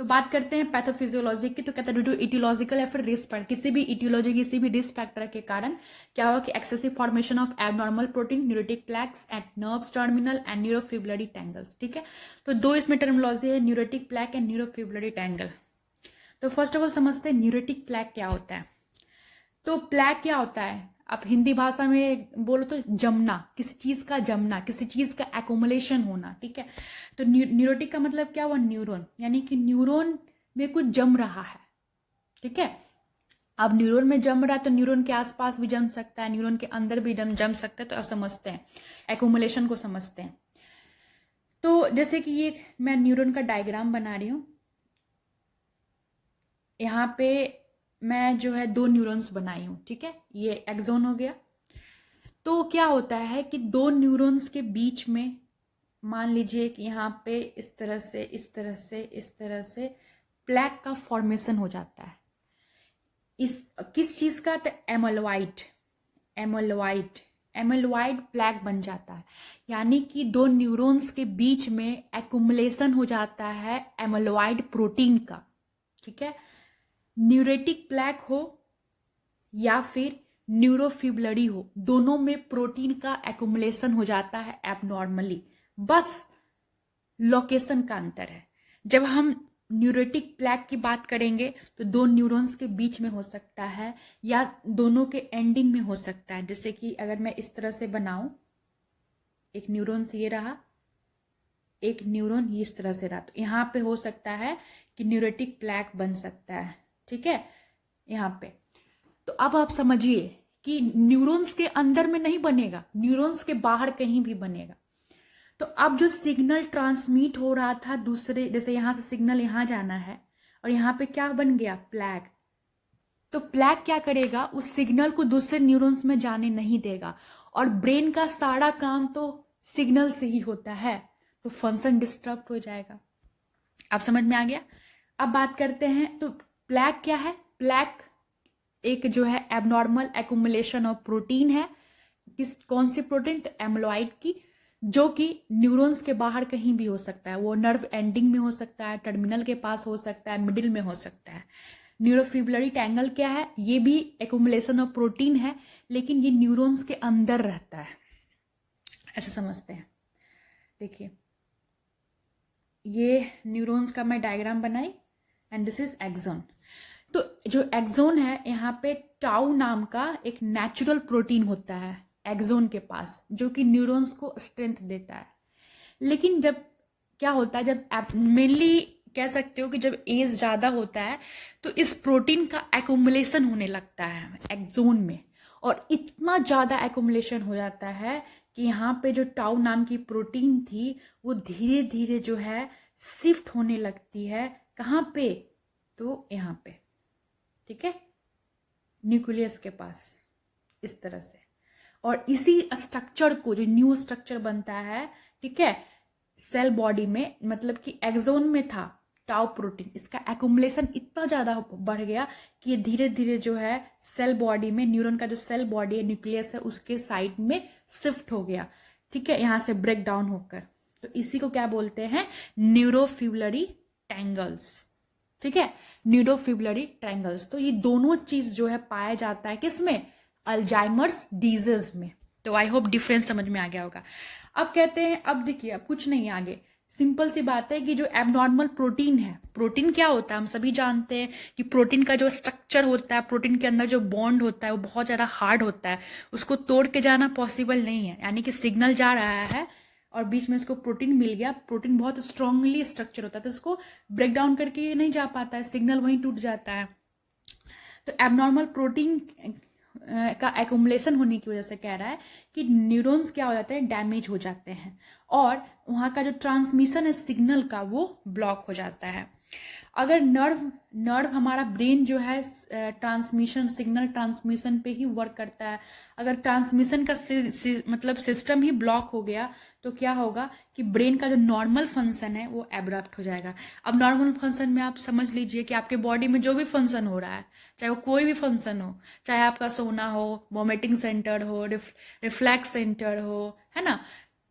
तो बात करते हैं पैथोफिजियोलॉजी की, तो कहते हैं ड्यू टू इटियोलॉजिकल या फिर रिस्क फैक्टर, किसी भी इटियोलॉजी किसी भी रिस्क फैक्टर के कारण क्या हुआ कि excessive formation of abnormal protein, neurotic plaques at nerves terminal and neurofibrillary tangles. ठीक है, तो दो इसमें टर्मिनोलॉजी है, neurotic plaque and neurofibrillary tangle. तो फर्स्ट ऑफ ऑल समझते हैं न्यूरोटिक प्लैक क्या होता है। तो प्लैक क्या होता है, आप हिंदी भाषा में बोलो तो जमना, किसी चीज का जमना, किसी चीज का एकोमुलेशन होना। ठीक है, तो न्यूरोटिक का मतलब क्या हुआ, न्यूरॉन, यानी कि न्यूरॉन में कुछ जम रहा है। ठीक है, अब न्यूरॉन में जम रहा है तो न्यूरॉन के आसपास भी जम सकता है, न्यूरॉन के अंदर भी जम सकता है। तो अब समझते हैं एकोमुलेशन को समझते हैं। तो जैसे कि ये मैं न्यूरॉन का डायग्राम बना रही हूं, यहाँ पे मैं जो है दो न्यूरॉन्स बनाई हूँ। ठीक है, ये एक्सोन हो गया। तो क्या होता है कि दो न्यूरॉन्स के बीच में मान लीजिए कि यहाँ पे इस तरह से इस तरह से इस तरह से प्लैक का फॉर्मेशन हो जाता है। इस किस चीज का, तो एमोलॉइड, एमोलॉइड एमोलॉइड प्लैक बन जाता है, यानी कि दो न्यूरॉन्स के बीच में एक्युमुलेशन हो जाता है एमोलॉइड प्रोटीन का। ठीक है, न्यूरेटिक प्लैक हो या फिर न्यूरोफिब्रिलरी हो, दोनों में प्रोटीन का एक्युमुलेशन हो जाता है एबनॉर्मली, बस लोकेशन का अंतर है। जब हम न्यूरेटिक प्लैक की बात करेंगे तो दो न्यूरॉन्स के बीच में हो सकता है या दोनों के एंडिंग में हो सकता है। जैसे कि अगर मैं इस तरह से बनाऊं, एक न्यूरॉन ये रहा, एक न्यूरॉन इस तरह से रहा, तो यहाँ पे हो सकता है कि न्यूरेटिक प्लैक बन सकता है। ठीक है, यहाँ पे तो अब आप समझिए कि न्यूरॉन्स के अंदर में नहीं बनेगा, न्यूरॉन्स के बाहर कहीं भी बनेगा। तो अब जो सिग्नल ट्रांसमिट हो रहा था दूसरे, जैसे यहां से सिग्नल यहां जाना है और यहाँ पे क्या बन गया, प्लैक, तो प्लैक क्या करेगा, उस सिग्नल को दूसरे न्यूरॉन्स में जाने नहीं देगा। और ब्रेन का सारा काम तो सिग्नल से ही होता है, तो फंक्शन डिस्टर्ब हो जाएगा। अब समझ में आ गया। अब बात करते हैं, तो प्लैक क्या है, प्लैक एक जो है एबनॉर्मल एक्युमुलेशन ऑफ प्रोटीन है। कौन सी प्रोटीन, तो एमोलॉइड की, जो कि न्यूरॉन्स के बाहर कहीं भी हो सकता है, वो नर्व एंडिंग में हो सकता है, टर्मिनल के पास हो सकता है, मिडिल में हो सकता है। न्यूरोफिब्रिलरी टैंगल क्या है, ये भी एक्युमुलेशन ऑफ प्रोटीन है, लेकिन ये न्यूरॉन्स के अंदर रहता है, ऐसे समझते हैं। देखिए ये न्यूरॉन्स का मैं डायग्राम बनाई एंड दिस इज एक्सोन। तो जो एक्सोन है, यहाँ पे टाउ नाम का एक नेचुरल प्रोटीन होता है एक्सोन के पास, जो कि न्यूरॉन्स को स्ट्रेंथ देता है। लेकिन जब क्या होता है, जब मेनली कह सकते हो कि जब एज ज़्यादा होता है तो इस प्रोटीन का एक्युमुलेशन होने लगता है एक्सोन में, और इतना ज़्यादा एक्युमुलेशन हो जाता है कि यहाँ पे जो टाउ नाम की प्रोटीन थी वो धीरे धीरे जो है शिफ्ट होने लगती है, कहाँ पे, तो यहाँ पे। ठीक है, न्यूक्लियस के पास इस तरह से, और इसी स्ट्रक्चर को, जो न्यू स्ट्रक्चर बनता है, ठीक है, सेल बॉडी में, मतलब कि एक्सोन में था टाउ प्रोटीन, इसका एक्युमुलेशन इतना ज्यादा बढ़ गया कि ये धीरे धीरे जो है सेल बॉडी में, न्यूरॉन का जो सेल बॉडी है, न्यूक्लियस है, उसके साइड में शिफ्ट हो गया। ठीक है, यहां से ब्रेक डाउन होकर, तो इसी को क्या बोलते हैं, न्यूरोफिब्रिलरी टैंगल्स। ठीक है, न्यूरोफिब्रिलरी ट्रायंगल्स। तो ये दोनों चीज जो है पाया जाता है किसमें, अल्जाइमर्स डिजीज में। तो आई होप डिफरेंस समझ में आ गया होगा। अब कहते हैं, अब देखिए अब कुछ नहीं आगे, सिंपल सी बात है कि जो एबनॉर्मल प्रोटीन है, प्रोटीन क्या होता है हम सभी जानते हैं कि प्रोटीन का जो स्ट्रक्चर होता है, प्रोटीन के अंदर जो बॉन्ड होता है वो बहुत ज्यादा हार्ड होता है, उसको तोड़ के जाना पॉसिबल नहीं है। यानी कि सिग्नल जा रहा है और बीच में उसको प्रोटीन मिल गया, प्रोटीन बहुत स्ट्रांगली स्ट्रक्चर होता है, तो उसको ब्रेक डाउन करके नहीं जा पाता है, सिग्नल वहीं टूट जाता है। तो एबनॉर्मल प्रोटीन का एक्युमुलेशन होने की वजह से कह रहा है कि न्यूरॉन्स क्या हो जाते हैं, डैमेज हो जाते हैं, और वहाँ का जो ट्रांसमिशन है सिग्नल का वो ब्लॉक हो जाता है। अगर नर्व हमारा ब्रेन जो है ट्रांसमिशन, सिग्नल ट्रांसमिशन पे ही वर्क करता है, अगर ट्रांसमिशन का मतलब सिस्टम ही ब्लॉक हो गया तो क्या होगा कि ब्रेन का जो नॉर्मल फंक्शन है वो एब्रप्ट हो जाएगा। अब नॉर्मल फंक्शन में आप समझ लीजिए कि आपके बॉडी में जो भी फंक्शन हो रहा है, चाहे वो कोई भी फंक्शन हो, चाहे आपका सोना हो, वॉमिटिंग सेंटर हो, रिफ्लैक्स सेंटर हो, है ना,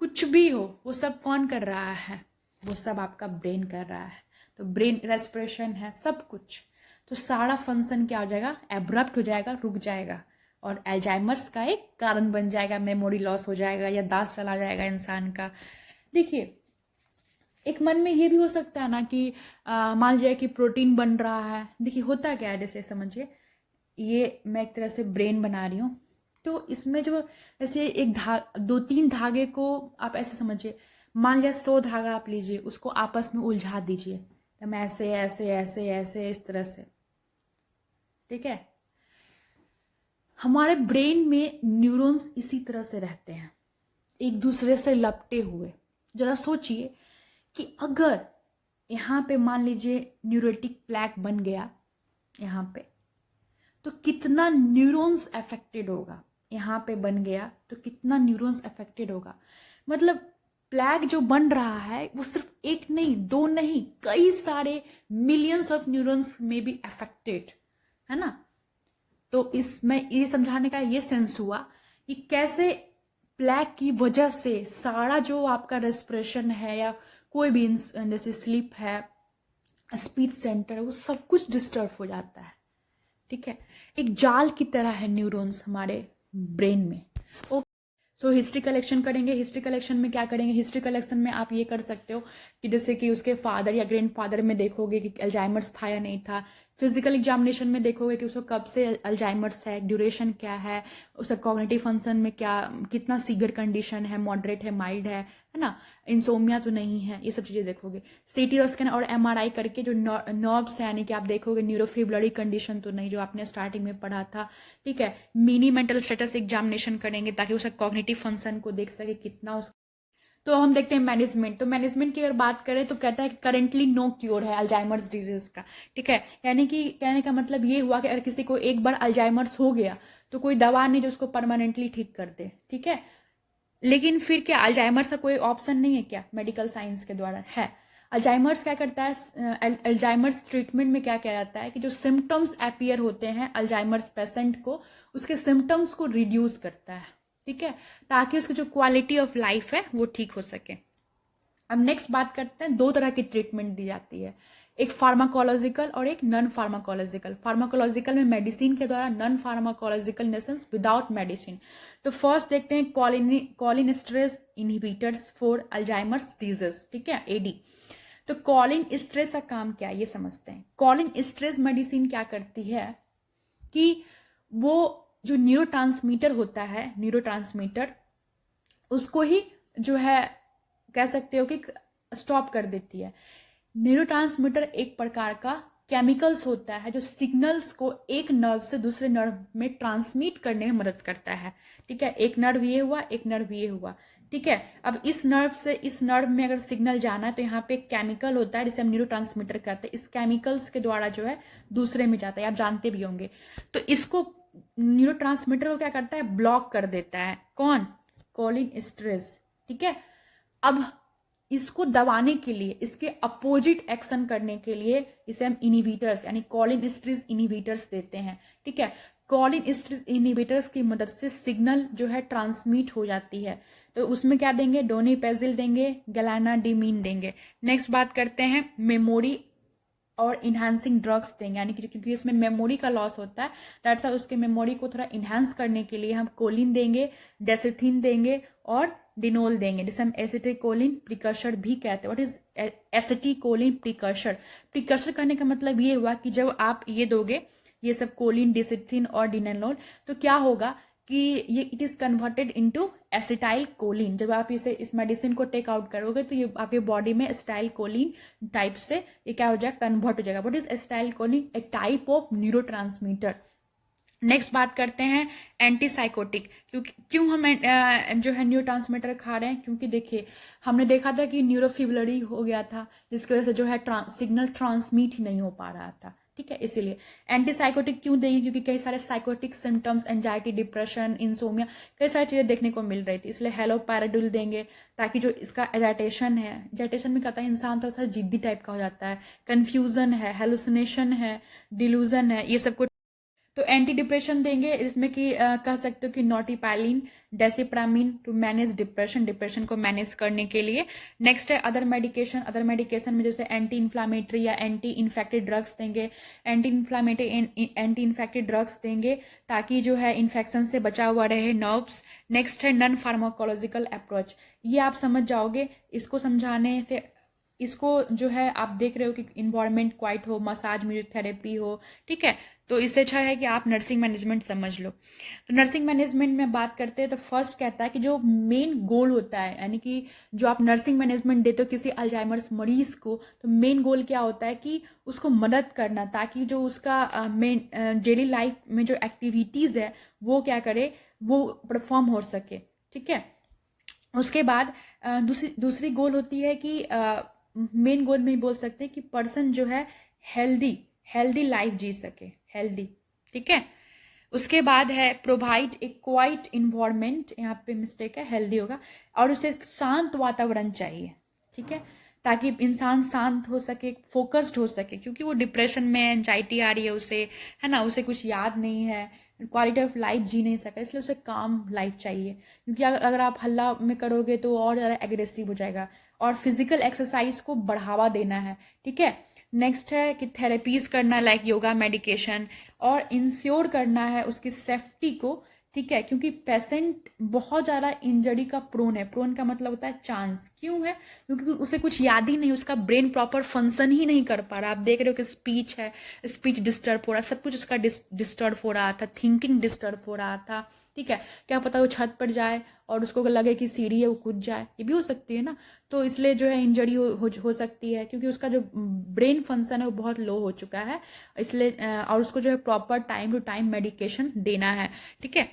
कुछ भी हो, वो सब कौन कर रहा है, वो सब आपका ब्रेन कर रहा है। तो ब्रेन रेस्पिरेशन है, सब कुछ, तो सारा फंक्शन क्या हो जाएगा, एब्रप्ट हो जाएगा, रुक जाएगा, और एल्जाइमर्स का एक कारण बन जाएगा, मेमोरी लॉस हो जाएगा, या दांत चला जाएगा इंसान का। देखिए, एक मन में ये भी हो सकता है ना कि मान लीजिए कि प्रोटीन बन रहा है। देखिए होता क्या है, जैसे समझिए ये मैं एक तरह से ब्रेन बना रही हूँ, तो इसमें जो जैसे एक 2-3 धागे को आप ऐसे समझिए, मान लीजिए 100 धागा आप लीजिए, उसको आपस में उलझा दीजिए, तो मैं ऐसे ऐसे ऐसे ऐसे इस तरह से, ठीक है। हमारे ब्रेन में न्यूरॉन्स इसी तरह से रहते हैं, एक दूसरे से लपटे हुए। जरा सोचिए कि अगर यहाँ पे मान लीजिए न्यूरोटिक प्लैक बन गया यहाँ पे, तो कितना न्यूरॉन्स अफेक्टेड होगा। यहाँ पे बन गया तो कितना न्यूरॉन्स अफेक्टेड होगा। मतलब प्लैक जो बन रहा है वो सिर्फ एक नहीं, दो नहीं, कई सारे मिलियंस ऑफ न्यूरॉन्स में बी अफेक्टेड, है ना। तो इसमें ये समझाने का ये सेंस हुआ कि कैसे प्लैक की वजह से सारा जो आपका रेस्पिरेशन है या कोई भी जैसे स्लीप है, स्पीच सेंटर है, वो सब कुछ डिस्टर्ब हो जाता है, ठीक है। एक जाल की तरह है न्यूरॉन्स हमारे ब्रेन में। सो हिस्ट्री कलेक्शन करेंगे। हिस्ट्री कलेक्शन में क्या करेंगे, हिस्ट्री कलेक्शन में आप ये कर सकते हो कि जैसे कि उसके फादर या ग्रैंडफादर में देखोगे कि अल्जाइमर्स था या नहीं था। फिजिकल एग्जामिनेशन में देखोगे कि उसको कब से अल्जाइमर्स है, ड्यूरेशन क्या है, उसका कॉग्निटिव फंक्शन में क्या, कितना सीवियर कंडीशन है, मॉडरेट है, माइल्ड है ना, इंसोमिया तो नहीं है, ये सब चीज़ें देखोगे। सीटी स्कैन और एमआरआई करके जो नर्व्स है, यानी कि आप देखोगे न्यूरोफिब्ररी कंडीशन तो नहीं, जो आपने स्टार्टिंग में पढ़ा था, ठीक है। मिनी मेंटल स्टेटस एग्जामिनेशन करेंगे ताकि उसका कॉग्निटिव फंक्शन को देख सके कितना उस। तो हम देखते हैं मैनेजमेंट। तो मैनेजमेंट की अगर बात करें तो कहता है कि करेंटली नो क्योर है अल्जाइमर्स डिजीज का, ठीक है। यानी कि कहने का मतलब ये हुआ कि अगर किसी को एक बार अल्जाइमर्स हो गया तो कोई दवा नहीं जो उसको परमानेंटली ठीक कर दे, ठीक है। लेकिन फिर क्या अल्जाइमर्स का कोई ऑप्शन नहीं है क्या मेडिकल साइंस के द्वारा? है। अल्जाइमर्स क्या करता है, अल्जाइमर्स ट्रीटमेंट में क्या किया जाता है कि जो सिम्टम्स अपीयर होते हैं अल्जाइमर्स पेशेंट को, उसके सिम्टम्स को रिड्यूस करता है, ठीक है, ताकि उसकी जो क्वालिटी ऑफ लाइफ है वो ठीक हो सके। अब नेक्स्ट बात करते हैं, दो तरह की ट्रीटमेंट दी जाती है, एक फार्माकोलॉजिकल और एक नॉन फार्माकोलॉजिकल। फार्माकोलॉजिकल में मेडिसिन के द्वारा, non pharmacological in the sense without medicine. तो फर्स्ट देखते हैं कॉलिनेस्टरेज इनहिबिटर्स फॉर अल्जाइमर्स डिजीज, ठीक है, एडी। तो कॉलिनेस्टरेज का काम क्या है ये समझते हैं। कॉलिनेस्टरेज मेडिसिन क्या करती है कि वो जो न्यूरोट्रांसमीटर होता है, न्यूरोट्रांसमीटर उसको ही जो है कह सकते हो कि स्टॉप कर देती है। न्यूरोट्रांसमीटर एक प्रकार का केमिकल्स होता है जो सिग्नल्स को एक नर्व से दूसरे नर्व में ट्रांसमिट करने में मदद करता है, ठीक है। एक नर्व ये हुआ, एक नर्व ये हुआ, ठीक है। अब इस नर्व से इस नर्व में अगर सिग्नल जाना है तो यहाँ पे एक केमिकल होता है जिसे हम न्यूरोट्रांसमीटर कहते हैं। इस केमिकल्स के द्वारा जो है दूसरे में जाता है, आप जानते भी होंगे। तो इसको न्यूरोट्रांसमीटर को क्या करता है, ब्लॉक कर देता है। कौन? कॉलिनेस्टरेज, ठीक है। अब इसको दबाने के लिए, इसके अपोजिट एक्शन करने के लिए इसे हम इनहिबिटर्स यानी कॉलिनेस्टरेज इनहिबिटर्स देते हैं, ठीक है। कॉलिनेस्टरेज इनहिबिटर्स की मदद से सिग्नल जो है ट्रांसमिट हो जाती है। तो उसमें क्या देंगे, डोनिपेजिल देंगे, गैलानाडिमीन देंगे। नेक्स्ट बात करते हैं मेमोरी और इन्हांसिंग ड्रग्स देंगे, यानी कि क्योंकि इसमें मेमोरी का लॉस होता है, दैट्स वाई उसके मेमोरी को थोड़ा इन्हांस करने के लिए हम कोलिन देंगे, डेसिथिन देंगे और डिनोल देंगे, जिसे हम एसिटिकोलिन प्रिकर्सर भी कहते हैं। What is acetylcholine precursor? Precursor कहने का मतलब ये हुआ कि जब आप ये दोगे, ये सब कोलिन, डेसिथिन और डिनोल, तो क्या होगा कि ये it is converted into acetyl choline. जब आप इसे इस मेडिसिन को टेक आउट करोगे तो ये आपके बॉडी में एसिटाइल कोलिन टाइप से ये क्या हो जाएगा, कन्वर्ट हो जाएगा। What is acetyl choline? A type of neurotransmitter. Next बात करते हैं एंटीसाइकोटिक। क्यों हम जो है न्यूरोट्रांसमीटर खा रहे हैं? क्योंकि देखिए हमने देखा था कि न्यूरोफिब्ररी हो गया था, जिसकी वजह से जो है सिग्नल ट्रांसमिट ही नहीं हो पा रहा था, ठीक है। इसीलिए एंटीसाइकोटिक क्यों देंगे? क्योंकि कई सारे psychotic symptoms, anxiety, depression, insomnia, कई सारी चीजें देखने को मिल रही थी, इसलिए हेलोपेराडुल देंगे ताकि जो इसका एजाइटेशन है, एजाइटेशन में कहता है इंसान थोड़ा सा जिद्दी टाइप का हो जाता है, कंफ्यूजन है, हेलुसिनेशन है, डिल्यूजन है, ये सब कुछ। तो एंटी डिप्रेशन देंगे, इसमें कि कह सकते हो कि नोटिपैलिन, डेसिप्रामिन टू मैनेज डिप्रेशन को मैनेज करने के लिए। नेक्स्ट है अदर मेडिकेशन में जैसे एंटी इन्फ्लामेटरी या एंटी इन्फेक्टेड ड्रग्स देंगे, एंटी इन्फेक्टेड ड्रग्स देंगे ताकि जो है इन्फेक्शन से बचा हुआ रहे नर्व्स। नेक्स्ट है नॉन फार्माकोलॉजिकल अप्रोच, ये आप समझ जाओगे, इसको समझाने से इसको जो है आप देख रहे हो कि इन्वायरमेंट क्वाइट हो, मसाज म्यूजिक थेरेपी हो, ठीक है। तो इससे अच्छा है कि आप नर्सिंग मैनेजमेंट समझ लो। तो नर्सिंग मैनेजमेंट में बात करते हैं तो फर्स्ट कहता है कि जो मेन गोल होता है, यानी कि जो आप नर्सिंग मैनेजमेंट देते हो किसी अल्जाइमर्स मरीज को, तो मेन गोल क्या होता है कि उसको मदद करना, ताकि जो उसका मेन डेली लाइफ में जो एक्टिविटीज़ है वो क्या करे, वो परफॉर्म हो सके, ठीक है। उसके बाद दूसरी गोल होती है कि मेन गोल में ही बोल सकते हैं कि पर्सन जो है हेल्दी लाइफ जी सके, हेल्दी, ठीक है। उसके बाद है प्रोवाइड ए क्वाइट इन्वायरमेंट, यहाँ पे मिस्टेक है, हेल्दी होगा, और उसे शांत वातावरण चाहिए, ठीक है, ताकि इंसान शांत हो सके, फोकस्ड हो सके, क्योंकि वो डिप्रेशन में एंजाइटी आ रही है उसे, है ना, उसे कुछ याद नहीं है, क्वालिटी ऑफ लाइफ जी नहीं सका, इसलिए उसे काम लाइफ चाहिए। क्योंकि अगर आप हल्ला में करोगे तो और ज़्यादा एग्रेसिव हो जाएगा। और फिजिकल एक्सरसाइज को बढ़ावा देना है, ठीक है। नेक्स्ट है कि थेरेपीज करना लाइक योगा, मेडिकेशन, और इंश्योर करना है उसकी सेफ्टी को, ठीक है, क्योंकि पेशेंट बहुत ज़्यादा इंजरी का प्रोन का मतलब होता है चांस, क्यों है, क्योंकि उसे कुछ याद ही नहीं, उसका ब्रेन प्रॉपर फंक्शन ही नहीं कर पा रहा। आप देख रहे हो कि स्पीच है, स्पीच डिस्टर्ब हो रहा, सब कुछ उसका डिस्टर्ब हो रहा था, थिंकिंग डिस्टर्ब हो रहा था, ठीक है। क्या पता वो छत पर जाए और उसको लगे कि सीढ़ी है वो कूद जाए, ये भी हो सकती है ना। तो इसलिए जो है इंजरी हो सकती है, क्योंकि उसका जो ब्रेन फंक्शन है वो बहुत लो हो चुका है, इसलिए और उसको जो है proper time to time medication देना है, ठीक है।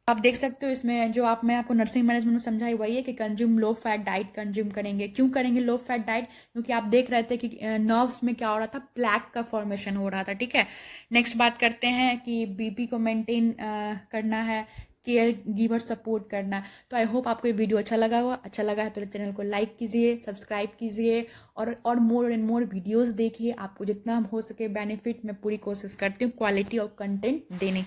आप देख सकते हो इसमें जो मैं आपको नर्सिंग मैनेजमेंट में समझाई वही है कि consume low fat diet consume करेंगे। क्यों करेंगे लो फैट डाइट, क्योंकि आप देख रहे थे कि नर्व्स में क्या हो रहा था, प्लैक का फॉर्मेशन हो रहा था, ठीक है। नेक्स्ट बात करते हैं कि बीपी को मेंटेन करना है, केयर गिवर सपोर्ट करना। तो आई होप आपको ये वीडियो अच्छा लगा होगा। अच्छा लगा है तो चैनल को लाइक कीजिए, सब्सक्राइब कीजिए, और मोर एंड मोर वीडियोस देखिए। आपको जितना हो सके बेनिफिट, मैं पूरी कोशिश करती हूँ क्वालिटी ऑफ कंटेंट देने की।